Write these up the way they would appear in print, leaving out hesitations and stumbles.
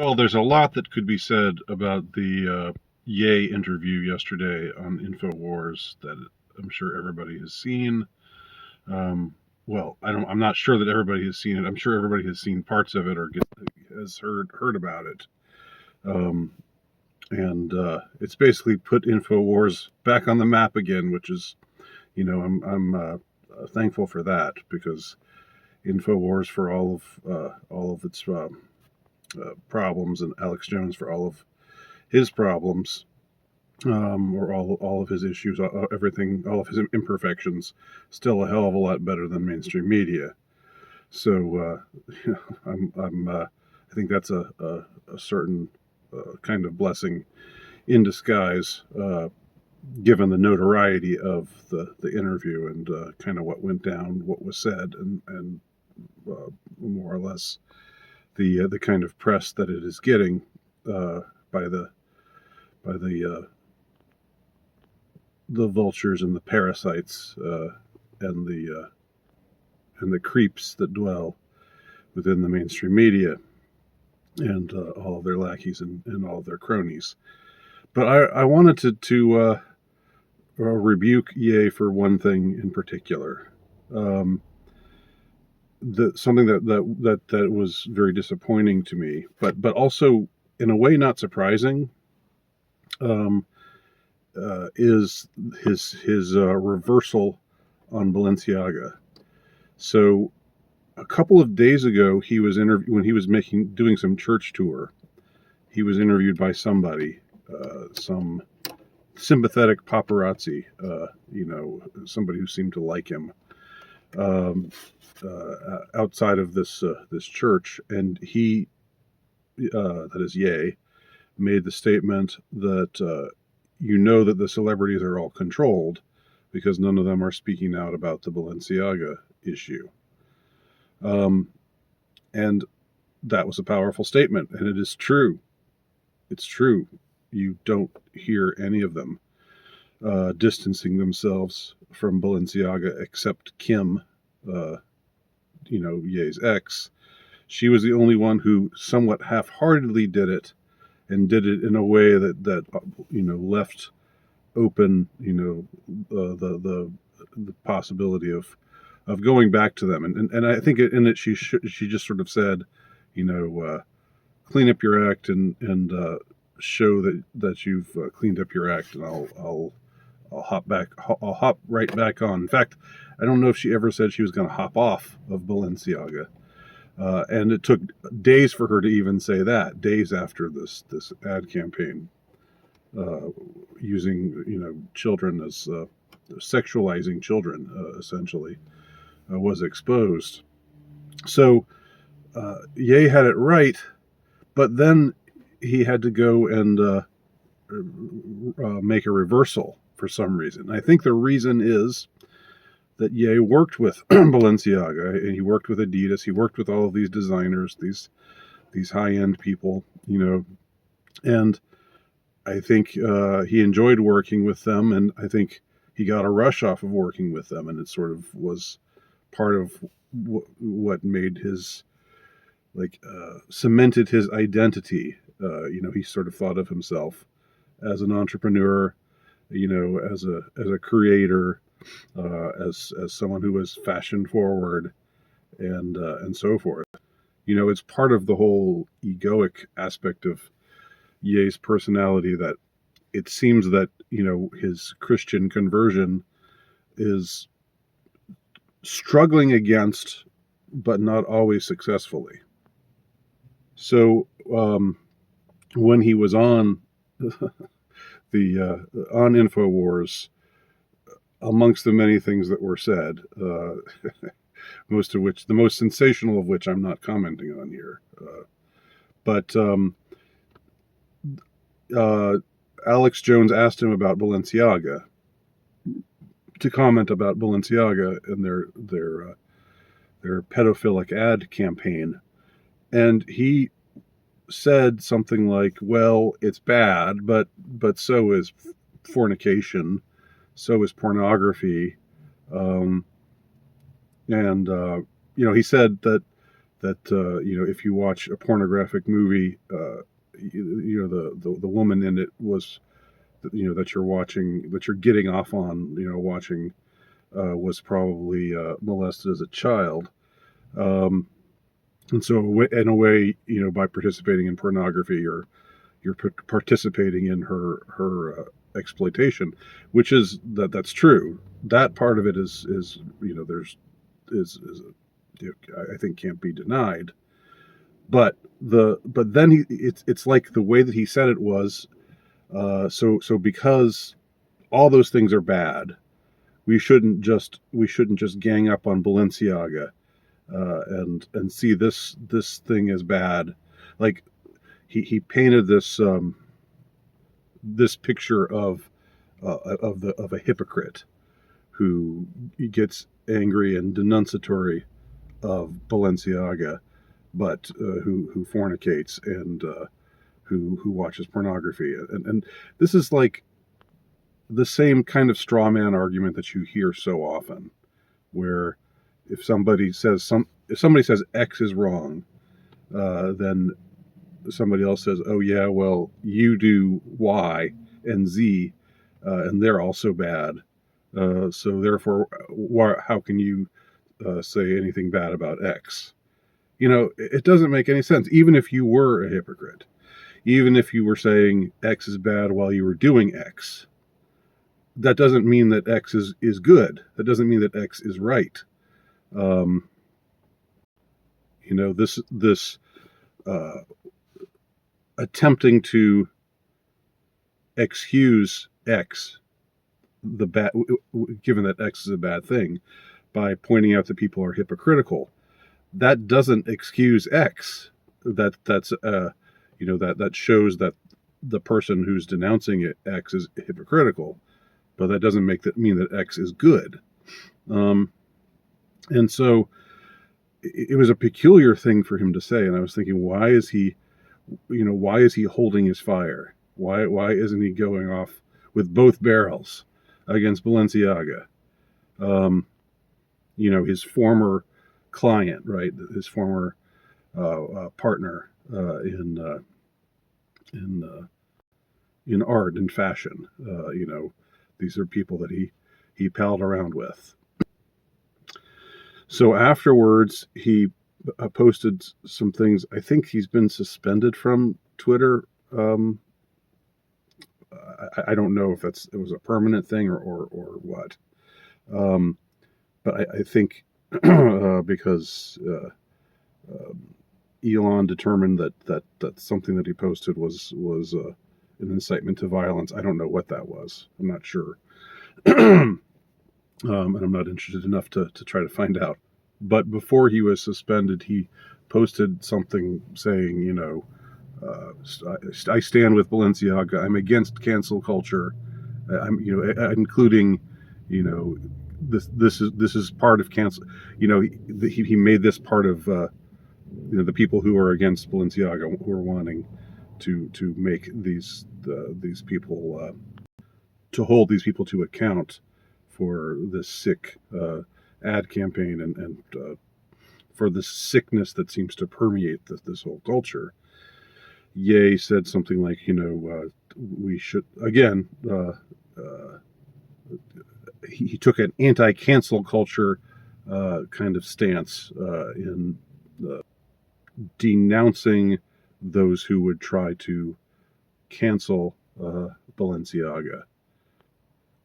Well, there's a lot that could be said about the Ye interview yesterday on InfoWars that I'm sure everybody has seen. Um, well, I'm not sure that everybody has seen it. I'm sure everybody has seen parts of it or has heard about it. Um, and it's basically put InfoWars back on the map again, which is, I'm thankful for that because InfoWars, for all of its problems, and Alex Jones for all of his problems, or all of his issues, everything, all of his imperfections, still a hell of a lot better than mainstream media. So I think that's a certain kind of blessing in disguise, given the notoriety of the interview and kind of what went down, what was said, and more or less the kind of press that it is getting by the vultures and the parasites, and the creeps that dwell within the mainstream media, and all of their lackeys and all of their cronies. But I wanted to rebuke Ye for one thing in particular. Something that was very disappointing to me, but also in a way not surprising, um, is his reversal on Balenciaga. So a couple of days ago, he was when he was doing some church tour. He was interviewed by somebody, some sympathetic paparazzi, somebody who seemed to like him, um, outside of this church, and he, that is Ye, made the statement that that the celebrities are all controlled because none of them are speaking out about the Balenciaga issue. Um, and that was a powerful statement, and it is true. It's true. You don't hear any of them distancing themselves from Balenciaga except Kim, Ye's ex. She was the only one who somewhat half-heartedly did it, and did it in a way that left open, the possibility of going back to them. And I think in it she just sort of said, clean up your act, and show that you've cleaned up your act, and I'll hop back. I'll hop right back on. In fact, I don't know if she ever said she was going to hop off of Balenciaga. And it took days for her to even say that. Days after this ad campaign, using children as sexualizing children, essentially, was exposed. So Ye had it right, but then he had to go and make a reversal for some reason. I think the reason is that Ye worked with Balenciaga, and he worked with Adidas. He worked with all of these designers, these high-end people, and I think he enjoyed working with them, and I think he got a rush off of working with them, and it sort of was part of what made his, cemented his identity. He sort of thought of himself as an entrepreneur, as a creator, as someone who was fashion forward, and so forth. It's part of the whole egoic aspect of Ye's personality that it seems that his Christian conversion is struggling against, but not always successfully. So when he was on on Infowars, amongst the many things that were said, the most sensational of which I'm not commenting on here, but Alex Jones asked him about Balenciaga, to comment about Balenciaga and their pedophilic ad campaign, and he said something like, "Well, it's bad, but so is fornication, so is pornography," and he said that that if you watch a pornographic movie, the woman in it was, that you're watching, that you're getting off on, watching, was probably molested as a child. And so in a way, by participating in pornography, you're participating in her exploitation, which is that's true. That part of it is there's is I think can't be denied. But then it's like the way that he said it was, so because all those things are bad, we shouldn't just gang up on Balenciaga, and see this thing as bad. Like he painted this this picture of a hypocrite who gets angry and denunciatory of Balenciaga, but who fornicates and who watches pornography, and this is like the same kind of straw man argument that you hear so often, where if somebody says X is wrong, then somebody else says, oh yeah, well you do Y and Z, and they're also bad. So therefore, how can you say anything bad about X? It doesn't make any sense. Even if you were a hypocrite, even if you were saying X is bad while you were doing X, that doesn't mean that X is good. That doesn't mean that X is right. This attempting to excuse X, the bad, given that X is a bad thing, by pointing out that people are hypocritical, that doesn't excuse X. That shows that the person who's denouncing X is hypocritical, but that doesn't mean that X is good. And so it was a peculiar thing for him to say, and I was thinking, why is he holding his fire? Why isn't he going off with both barrels against Balenciaga? His former client, right? His former partner in art and fashion. These are people that he palled around with. So afterwards, he posted some things. I think he's been suspended from Twitter. I don't know if it was a permanent thing or what. But I think because Elon determined that something that he posted was an incitement to violence. I don't know what that was. I'm not sure. And I'm not interested enough to try to find out. But before he was suspended, he posted something saying, I stand with Balenciaga. I'm against cancel culture. I'm, including, this is part of cancel. He made this part of, the people who are against Balenciaga, who are wanting to make these people to hold these people to account for this sick ad campaign and for the sickness that seems to permeate this whole culture. Ye said something like, we should, again, he took an anti-cancel culture kind of stance in denouncing those who would try to cancel Balenciaga.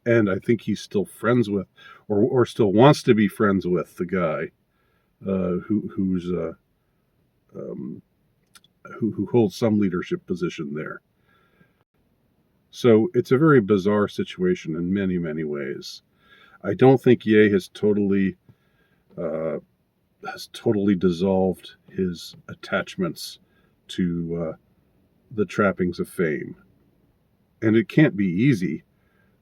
And I think he's still friends with, or still wants to be friends with, the guy who holds some leadership position there. So it's a very bizarre situation in many, many ways. I don't think Ye has totally dissolved his attachments to the trappings of fame, and it can't be easy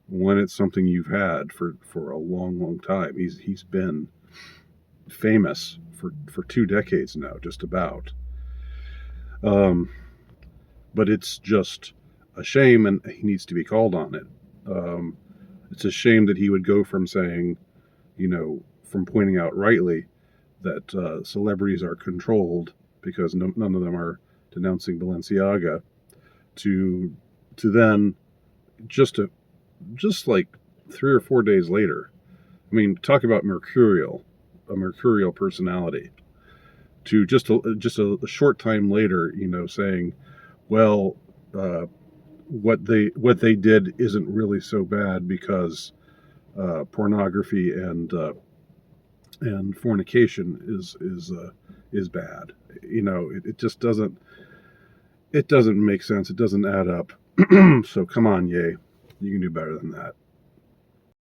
when it's something you've had for a long, long time. He's been famous for 2 decades now, just about. But it's just a shame, and he needs to be called on it. It's a shame that he would go from saying, from pointing out rightly that celebrities are controlled because none of them are denouncing Balenciaga, to then just like 3 or 4 days later. I mean, talk about a mercurial personality. To just a short time later, saying, well, what they did isn't really so bad because pornography and fornication is bad. It just doesn't make sense. It doesn't add up. So come on, Ye, you can do better than that.